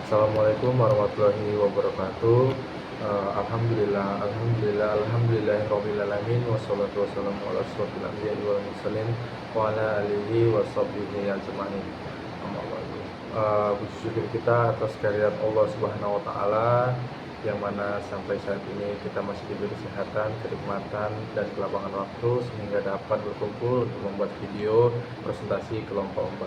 Assalamualaikum warahmatullahi wabarakatuh. Alhamdulillahirabbil alamin wassalatu wassalamu ala asyrofil anbiya'i wal mursalin wa ala alihi washabbihi ajmain. Amma ba'du. Puji syukur kita atas kehadirat Allah Subhanahu wa taala yang mana sampai saat ini kita masih diberi kesehatan, kenikmatan, dan kelapangan waktu sehingga dapat berkumpul untuk membuat video presentasi kelompok 4.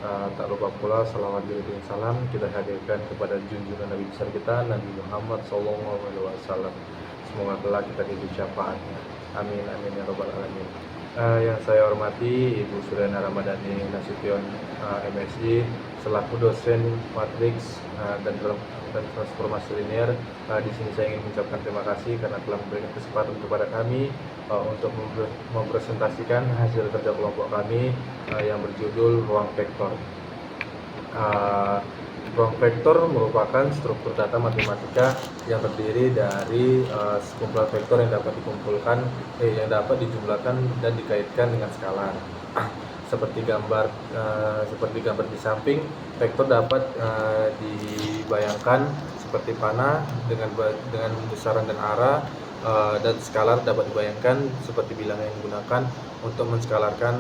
Tak lupa pula salawat dan salam kita hadirkan kepada junjungan Nabi besar kita Nabi Muhammad SAW. Semoga kelak kita diberi syafaatnya. Amin amin ya rabbal alamin. Yang saya hormati Ibu Suryana Ramadhani Nasution, MSI, selaku dosen matriks dan transformasi linear. Di sini saya ingin mengucapkan terima kasih karena telah memberikan kesempatan kepada kami untuk mempresentasikan hasil kerja kelompok kami yang berjudul ruang vektor. Ruang vektor merupakan struktur data matematika yang terdiri dari sekumpulan vektor yang dapat dijumlahkan dan dikaitkan dengan skalar. Seperti gambar di samping, vektor dapat dibayangkan seperti panah dengan besaran dan arah, dan skalar dapat dibayangkan seperti bilangan yang digunakan untuk menskalarkan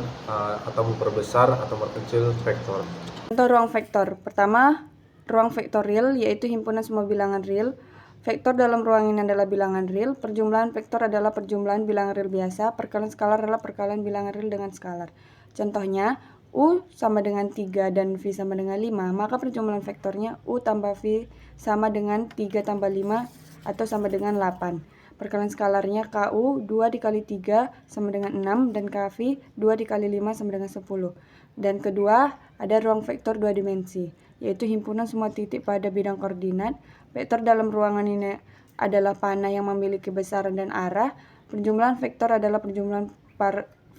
atau memperbesar atau memperkecil vektor. Contoh ruang vektor. Pertama, ruang vektor real, yaitu himpunan semua bilangan real. Vektor dalam ruang ini adalah bilangan real. Perjumlahan vektor adalah perjumlahan bilangan real biasa. Perkalian skalar adalah perkalian bilangan real dengan skalar. Contohnya, U sama dengan 3 dan V sama dengan 5, maka perjumlahan vektornya U tambah V sama dengan 3 tambah 5 atau sama dengan 8. Perkalian skalarnya KU 2 dikali 3 sama dengan 6 dan KV 2 dikali 5 sama dengan 10. Dan kedua, ada ruang vektor 2 dimensi, yaitu himpunan semua titik pada bidang koordinat. Vektor dalam ruangan ini adalah panah yang memiliki besaran dan arah. Perjumlahan vektor adalah perjumlahan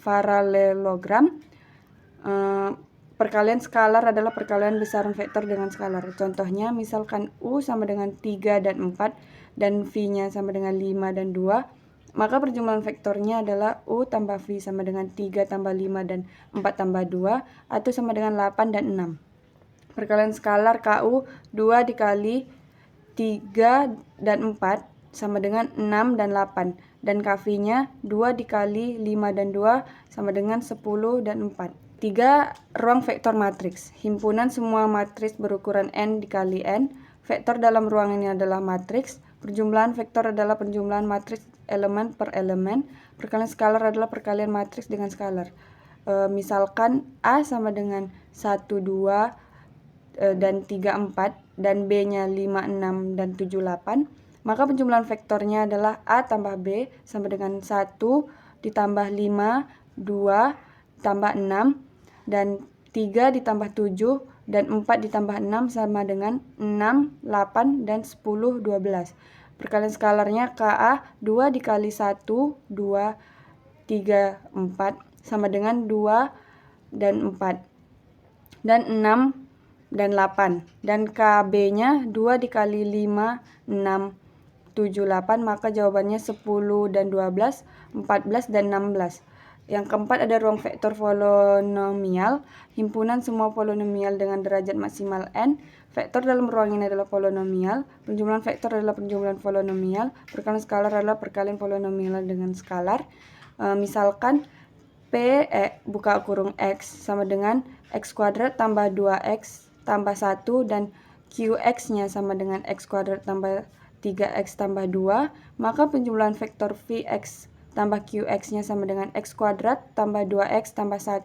paralelogram. Perkalian skalar adalah perkalian besaran vektor dengan skalar. Contohnya, misalkan U sama dengan 3 dan 4 dan V-nya sama dengan 5 dan 2, maka perjumlahan vektornya adalah U tambah V sama dengan 3 tambah 5 dan 4 tambah 2 atau sama dengan 8 dan 6. Perkalian skalar KU 2 dikali 3 dan 4 sama dengan 6 dan 8, dan KV-nya 2 dikali 5 dan 2 sama dengan 10 dan 4. 3. Ruang vektor matriks. Himpunan semua matriks berukuran n dikali n. Vektor dalam ruang ini adalah matriks. Perjumlahan vektor adalah penjumlahan matriks elemen per elemen. Perkalian skalar adalah perkalian matriks dengan skalar. Misalkan A sama dengan 1, 2 dan 3, 4 dan B-nya 5, 6 dan 7, 8, maka penjumlahan vektornya adalah A tambah B sama dengan 1 ditambah 5, 2 tambah 6 dan 3 ditambah 7 dan 4 ditambah 6 sama dengan 6, 8 dan 10, 12. Perkalian skalarnya KA 2 dikali 1, 2, 3, 4 sama dengan 2 dan 4 dan 6 dan 8, dan KB-nya 2 dikali 5, 6, 7, 8, maka jawabannya 10 dan 12, 14 dan 16. Yang keempat, ada ruang vektor polinomial, himpunan semua polinomial dengan derajat maksimal n. Vektor dalam ruang ini adalah polinomial. Penjumlahan vektor adalah penjumlahan polinomial. Perkalian skalar adalah perkalian polinomial dengan skalar. Misalkan P buka kurung X sama dengan X kuadrat tambah 2X tambah 1 dan QX-nya sama dengan X kuadrat tambah 3X tambah 2, maka penjumlahan vektor Vx tambah Qx-nya sama dengan X kuadrat tambah 2X tambah 1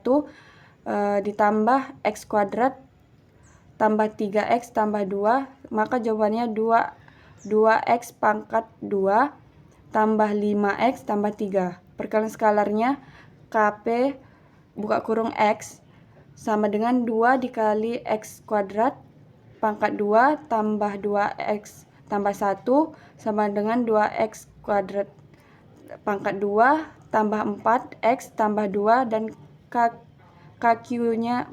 ditambah X kuadrat tambah 3X tambah 2, maka jawabannya 2X pangkat 2 tambah 5X tambah 3. Perkalian skalarnya Kp buka kurung X sama dengan 2 dikali X kuadrat pangkat 2 tambah 2X tambah 1 sama dengan 2X kuadrat pangkat 2 tambah 4X tambah 2 dan KQ-nya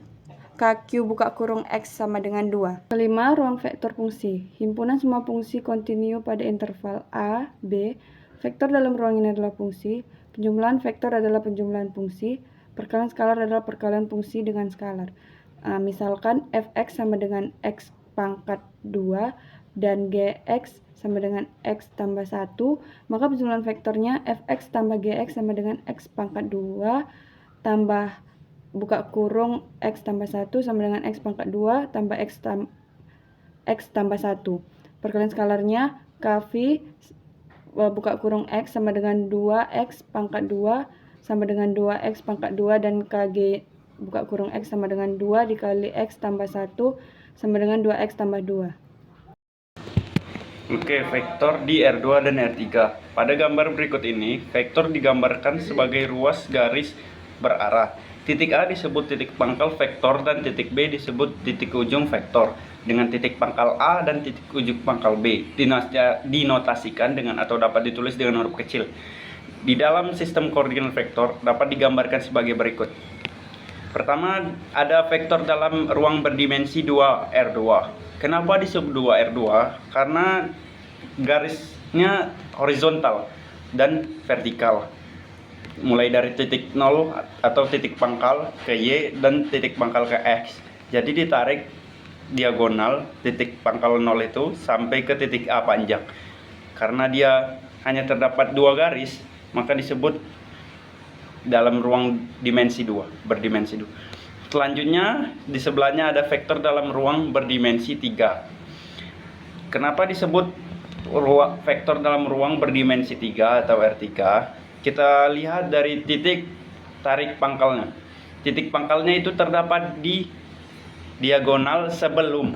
KQ buka kurung X sama dengan 2. Kelima, ruang vektor fungsi. Himpunan semua fungsi kontinu pada interval A, B. Vektor dalam ruang ini adalah fungsi. Penjumlahan vektor adalah penjumlahan fungsi. Perkalian skalar adalah perkalian fungsi dengan skalar. Misalkan fx sama dengan x pangkat 2 dan Gx sama dengan X tambah 1, maka penjumlahan vektornya Fx tambah Gx sama dengan X pangkat 2 tambah buka kurung X tambah 1 sama dengan X pangkat 2 tambah X tambah 1. Perkalian skalarnya Kv buka kurung X sama dengan 2X pangkat 2 sama dengan 2X pangkat 2 dan Kg buka kurung X sama dengan 2 dikali X tambah 1 sama dengan 2X tambah 2. Oke, vektor di R2 dan R3. Pada gambar berikut ini, vektor digambarkan sebagai ruas garis berarah. Titik A disebut titik pangkal vektor dan titik B disebut titik ujung vektor. Dengan titik pangkal A dan titik ujung pangkal B dinotasikan dengan atau dapat ditulis dengan huruf kecil. Di dalam sistem koordinat vektor dapat digambarkan sebagai berikut. Pertama, ada vektor dalam ruang berdimensi 2 R2. Kenapa disebut 2 R2? Karena garisnya horizontal dan vertikal. Mulai dari titik 0 atau titik pangkal ke Y dan titik pangkal ke X. Jadi ditarik diagonal titik pangkal 0 itu sampai ke titik A panjang. Karena dia hanya terdapat 2 garis, maka disebut dalam ruang dimensi 2, berdimensi 2. Selanjutnya di sebelahnya ada vektor dalam ruang berdimensi 3. Kenapa disebut vektor dalam ruang berdimensi 3 atau R3? Kita lihat dari titik tarik pangkalnya. Titik pangkalnya itu terdapat di diagonal sebelum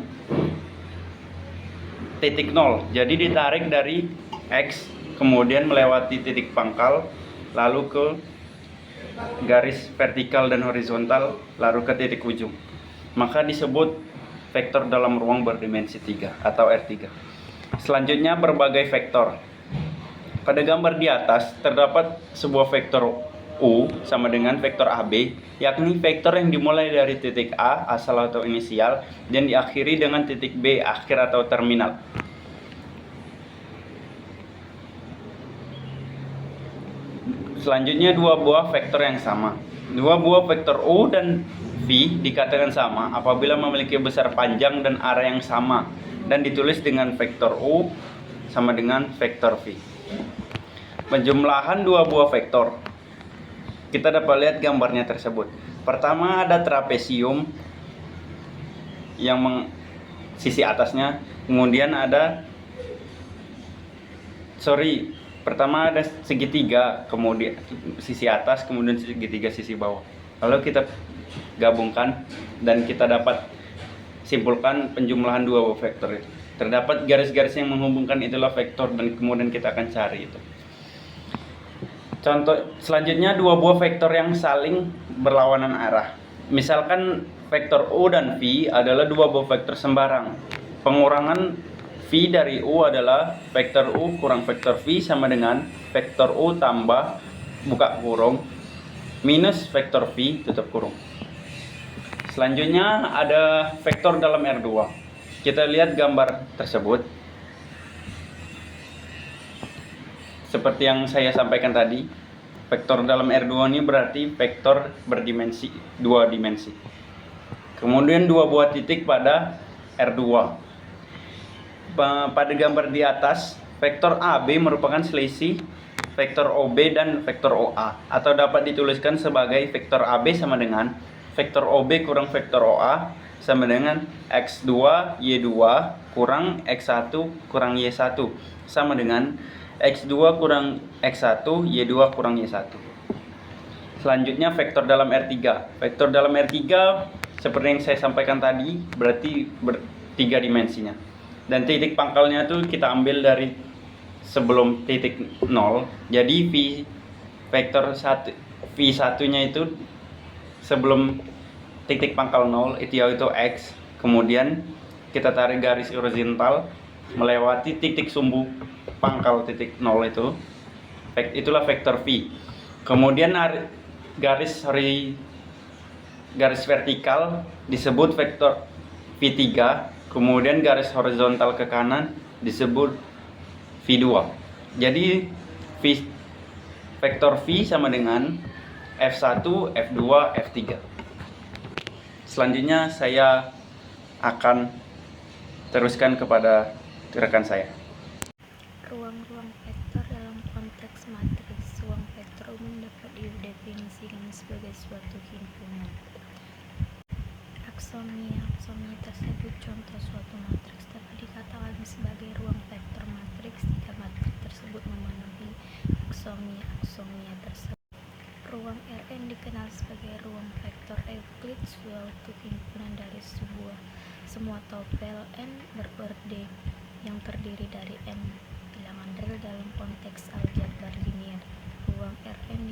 titik 0. Jadi ditarik dari X, kemudian melewati titik pangkal, lalu ke garis vertikal dan horizontal, lalu ke titik ujung. Maka disebut vektor dalam ruang berdimensi 3 atau R3. Selanjutnya berbagai vektor. Pada gambar di atas terdapat sebuah vektor U sama dengan vektor AB, yakni vektor yang dimulai dari titik A, asal atau inisial, dan diakhiri dengan titik B, akhir atau terminal. Selanjutnya dua buah vektor yang sama. Dua buah vektor U dan V dikatakan sama apabila memiliki besar panjang dan arah yang sama dan ditulis dengan vektor U sama dengan vektor V. Penjumlahan dua buah vektor. Kita dapat lihat gambarnya tersebut. Pertama ada trapesium yang sisi atasnya, kemudian ada pertama ada segitiga, kemudian sisi atas, kemudian segitiga sisi bawah. Lalu kita gabungkan dan kita dapat simpulkan penjumlahan dua buah vektor itu. Terdapat garis-garis yang menghubungkan, itulah vektor, dan kemudian kita akan cari itu. Contoh selanjutnya dua buah vektor yang saling berlawanan arah. Misalkan vektor U dan V adalah dua buah vektor sembarang. Pengurangan V dari U adalah vektor U kurang vektor V sama dengan vektor U tambah buka kurung minus vektor V tutup kurung. Selanjutnya ada vektor dalam R2. Kita lihat gambar tersebut. Seperti yang saya sampaikan tadi, vektor dalam R2 ini berarti vektor berdimensi 2 dimensi. Kemudian dua buah titik pada R2. Pada gambar di atas, vektor AB merupakan selisih vektor OB dan vektor OA, atau dapat dituliskan sebagai vektor AB sama dengan vektor OB kurang vektor OA sama dengan X2 Y2 kurang X1 kurang Y1 sama dengan X2 kurang X1 Y2 kurang Y1. Selanjutnya vektor dalam R3. Vektor dalam R3 seperti yang saya sampaikan tadi berarti tiga dimensinya. Dan titik pangkalnya itu kita ambil dari sebelum titik 0. Jadi vektor V1-nya itu sebelum titik pangkal 0 itu yaitu X. Kemudian kita tarik garis horizontal melewati titik sumbu pangkal titik 0 itu. Itulah vektor V. Kemudian garis vertikal disebut vektor V3. Kemudian garis horizontal ke kanan disebut V2. Jadi vektor V sama dengan F1, F2, F3. Selanjutnya saya akan Teruskan kepada rekan saya. Ruang-ruang vektor dalam konteks matriks. Ruang vektor umum dapat didefinisikan sebagai suatu himpunan. Aksomia tersebut contoh suatu matriks dapat dikatakan sebagai ruang vektor matriks jika matriks tersebut memenuhi aksomia tersebut. Ruang Rn dikenal sebagai ruang vektor Euclid, suatu himpunan dari semua topel n berorde yang terdiri dari n bilangan real dalam konteks aljabar linier. Ruang Rn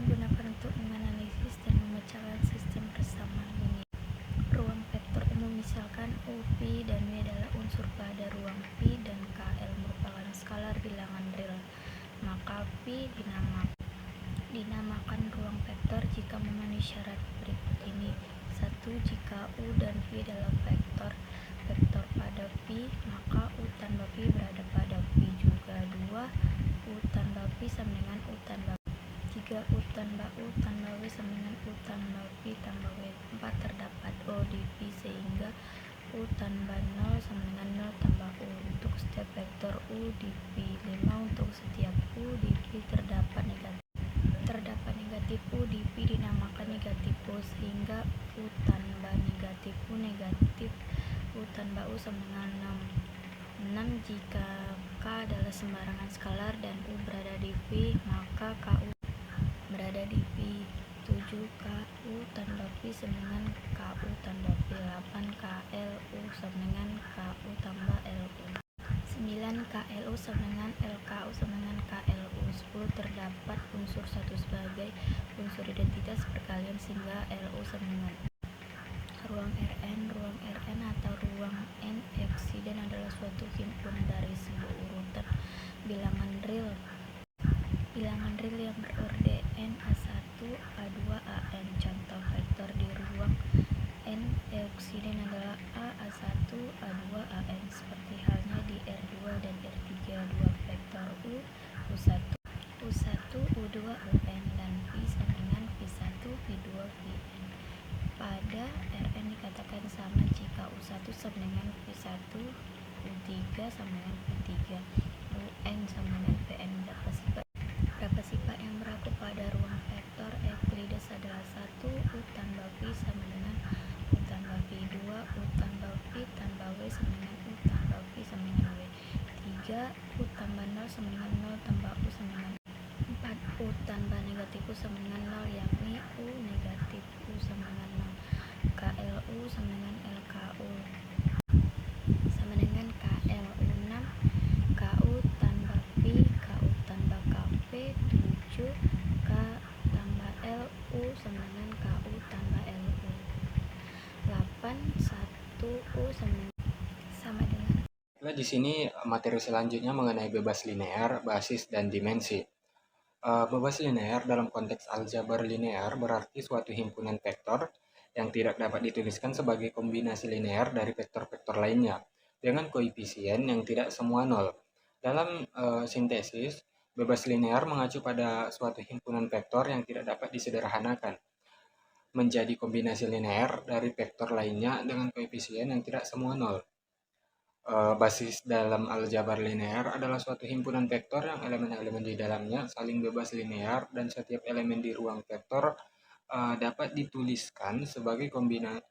digunakan untuk menganalisis dan memecahkan sistem persamaan linier. Ruang vektor umum misalkan U, P, dan W adalah unsur pada ruang P dan KL merupakan skalar bilangan real, maka P dinamakan ruang vektor jika memenuhi syarat berikut ini. 1. Jika U dan V adalah vektor pada P, maka U tambah P berada pada P juga. 2. U tambah P sama dengan U tambah P. 3. U tambah W sama dengan U tambah P tambah W. 4. Terdapat O di P sehingga U tambah 0 sama dengan 0 tambah U untuk setiap vektor U di P. 5. Untuk setiap U di P terdapat negatif U di P dinamakan negatif U sehingga U tambah negatif U tambah U sama dengan 6. Jika K adalah sembarangan skalar dan U berada di P, maka KU berada di P. 7. KU tambah P sama dengan KU tambah P. 8. KLU sama dengan KU tambah LU. 9. KLU sama dengan LKU sama dengan KLU. 10. Terdapat unsur 1 sebagai unsur identitas perkalian sehingga LU sama dengan ruang Rn atau ruang N Euclidean adalah suatu himpunan dari sebuah urutan bilangan real yang berorde n A1, A2, An. Contoh vektor di ruang N Euclidean adalah A, A1, A2, An. Seperti halnya di R2 dan R3. Dua vektor U1, U2, Un dan V sama dengan V1, V2, Vn. Pada Rn dikatakan sama jika U1 sama dengan V1, U3 sama dengan V3, Un sama dengan Vn. Berapa sifat yang berlaku pada ruang vektor Euclides adalah 1. U tambah V sama dengan U tambah V. 2. U tambah V tambah W sama dengan U tambah V sama dengan W. 3. U tambah 0 sama dengan 0 tambah U sama dengan 4. U tambah negatif U sama dengan 0, yakni U negatif U sama dengan 0. KLU sama dengan LKU sama dengan KLU. 6. KU tambah P, KU tambah KP. 7. K tambah LU sama dengan KU tambah LU. 8. 1 U sama dengan. Di sini materi selanjutnya mengenai bebas linear, basis, dan dimensi. Bebas linear dalam konteks aljabar linear berarti suatu himpunan vektor yang tidak dapat dituliskan sebagai kombinasi linear dari vektor-vektor lainnya dengan koefisien yang tidak semua nol. Dalam sintesis, bebas linear mengacu pada suatu himpunan vektor yang tidak dapat disederhanakan menjadi kombinasi linear dari vektor lainnya dengan koefisien yang tidak semua nol. Basis dalam aljabar linear adalah suatu himpunan vektor yang elemen-elemen di dalamnya saling bebas linear dan setiap elemen di ruang vektor dapat dituliskan sebagai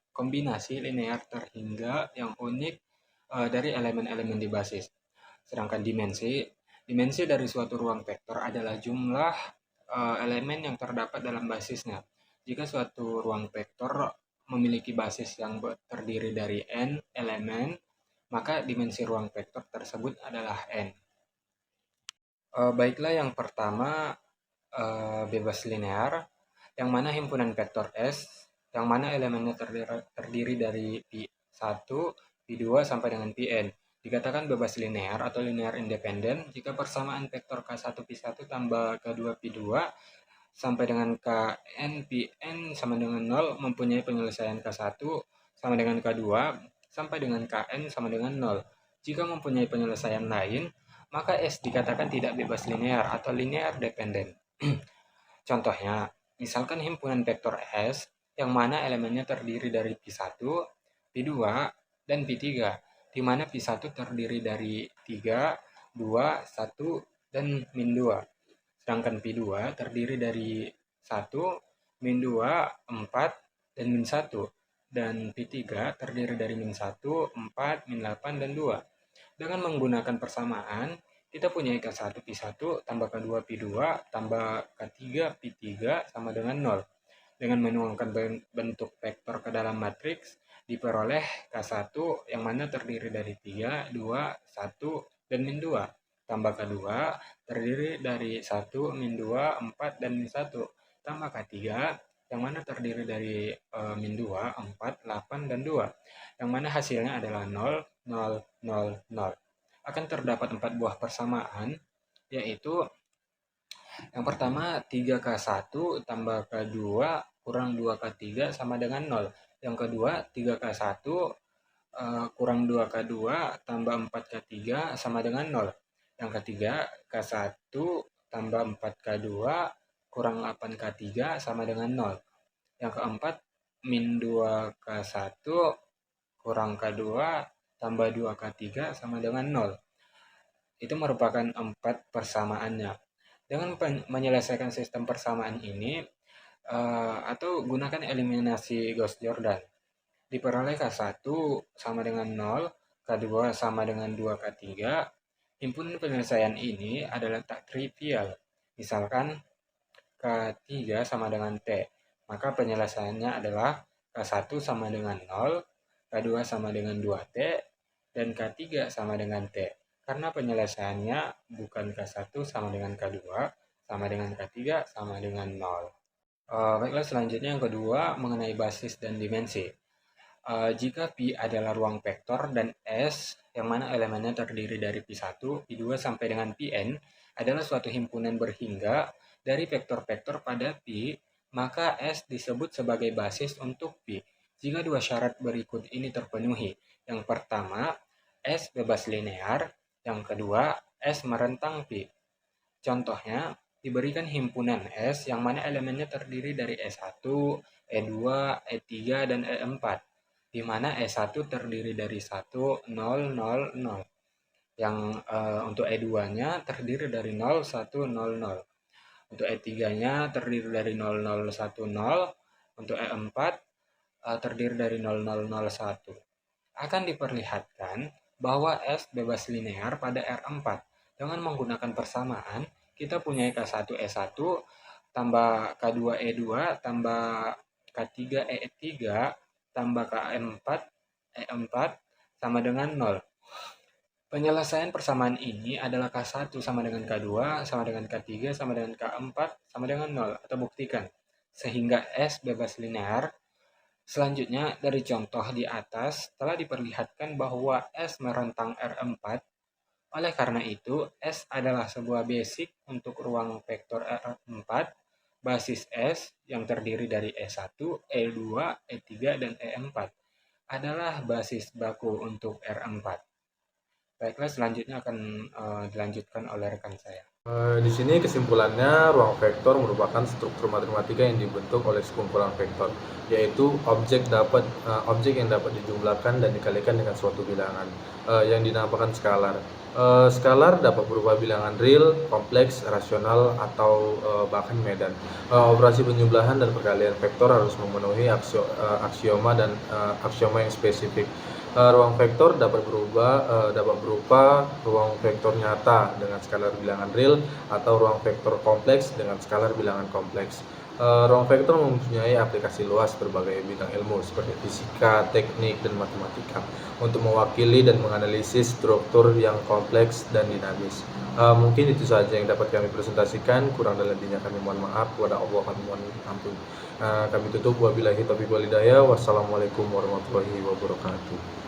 kombinasi linear terhingga yang unik dari elemen-elemen di basis. Sedangkan dimensi dari suatu ruang vektor adalah jumlah elemen yang terdapat dalam basisnya. Jika suatu ruang vektor memiliki basis yang terdiri dari n elemen, maka dimensi ruang vektor tersebut adalah n. Baiklah, yang pertama bebas linear, yang mana himpunan vektor S, yang mana elemennya terdiri dari P1, P2 sampai dengan Pn. Dikatakan bebas linear atau linear independen jika persamaan vektor K1 P1 tambah K2 P2 sampai dengan Kn Pn sama dengan 0 mempunyai penyelesaian K1 sama dengan K2 sampai dengan Kn sama dengan 0. Jika mempunyai penyelesaian lain, maka S dikatakan tidak bebas linear atau linear dependen. Contohnya, misalkan himpunan vektor S yang mana elemennya terdiri dari P1, P2, dan Pi3, di mana Pi1 terdiri dari 3, 2, 1, dan min 2. Sedangkan Pi2 terdiri dari 1, min 2, 4, dan min 1. Dan Pi3 terdiri dari min 1, 4, min 8, dan 2. Dengan menggunakan persamaan, kita punya K1 Pi1 tambah K2 Pi2 tambah K3 Pi3 sama dengan 0. Dengan menuangkan bentuk vektor ke dalam matriks, diperoleh K1 yang mana terdiri dari 3, 2, 1, dan min 2. Tambah K2 terdiri dari 1, min 2, 4, dan min 1. Tambah K3 yang mana terdiri dari min 2, 4, 8, dan 2. Yang mana hasilnya adalah 0, 0, 0, 0. Akan terdapat 4 buah persamaan, yaitu yang pertama 3K1 tambah K2 kurang 2K3 sama dengan 0. Yang kedua 3K1 kurang 2K2 tambah 4K3 sama dengan 0. Yang ketiga K1 tambah 4K2 kurang 8K3 sama dengan 0. Yang keempat min 2K1 kurang K2 tambah 2K3 sama dengan 0. Itu merupakan 4 persamaannya. Dengan menyelesaikan sistem persamaan ini, atau gunakan eliminasi Gauss-Jordan, diperoleh K1 sama dengan 0, K2 sama dengan 2K3. Himpunan penyelesaian ini adalah tak trivial. Misalkan K3 sama dengan T, maka penyelesaiannya adalah K1 sama dengan 0, K2 sama dengan 2T, dan K3 sama dengan T. Karena penyelesaiannya bukan K1 sama dengan K2, sama dengan K3 sama dengan 0. Baiklah, selanjutnya yang kedua mengenai basis dan dimensi. Jika Pi adalah ruang vektor dan S yang mana elemennya terdiri dari Pi1, Pi2 sampai dengan Pn adalah suatu himpunan berhingga dari vektor-vektor pada Pi, maka S disebut sebagai basis untuk Pi jika dua syarat berikut ini terpenuhi. Yang pertama, S bebas linear. Yang kedua, S merentang Pi. Contohnya, diberikan himpunan S yang mana elemennya terdiri dari E1, E2, E3, dan E4, di mana E1 terdiri dari 1, 0, 0, 0. Yang untuk E2-nya terdiri dari 0, 1, 0, 0. Untuk E3-nya terdiri dari 0, 0, 1, 0. Untuk E4 terdiri dari 0, 0, 0, 1. Akan diperlihatkan bahwa S bebas linear pada R4. Dengan menggunakan persamaan, kita punya K1 E1 tambah K2 E2 tambah K3 E3 tambah K4 E4 sama dengan 0. Penyelesaian persamaan ini adalah K1 sama dengan K2 sama dengan K3 sama dengan K4 sama dengan 0, atau buktikan. Sehingga S bebas linear. Selanjutnya, dari contoh di atas telah diperlihatkan bahwa S merentang R4. Oleh karena itu, S adalah sebuah basic untuk ruang vektor R4. Basis S yang terdiri dari E1, E2, E3, dan E4 adalah basis baku untuk R4. Baiklah, selanjutnya akan dilanjutkan oleh rekan saya. Di sini kesimpulannya, ruang vektor merupakan struktur matematika yang dibentuk oleh sekumpulan vektor, yaitu objek yang dapat dijumlahkan dan dikalikan dengan suatu bilangan yang dinamakan skalar. Skalar dapat berupa bilangan real, kompleks, rasional, atau bahkan medan. Operasi penjumlahan dan perkalian vektor harus memenuhi aksioma dan aksioma yang spesifik. Ruang vektor dapat berupa ruang vektor nyata dengan skalar bilangan real atau ruang vektor kompleks dengan skalar bilangan kompleks. Ruang vektor mempunyai aplikasi luas berbagai bidang ilmu seperti fisika, teknik, dan matematika untuk mewakili dan menganalisis struktur yang kompleks dan dinamis. Mungkin itu saja yang dapat kami presentasikan. Kurang dan lebihnya kami mohon maaf. Kepada Allah kami mohon ampun. Kami tutup. Wabillahi taufiq wal hidayah. Wassalamualaikum warahmatullahi wabarakatuh.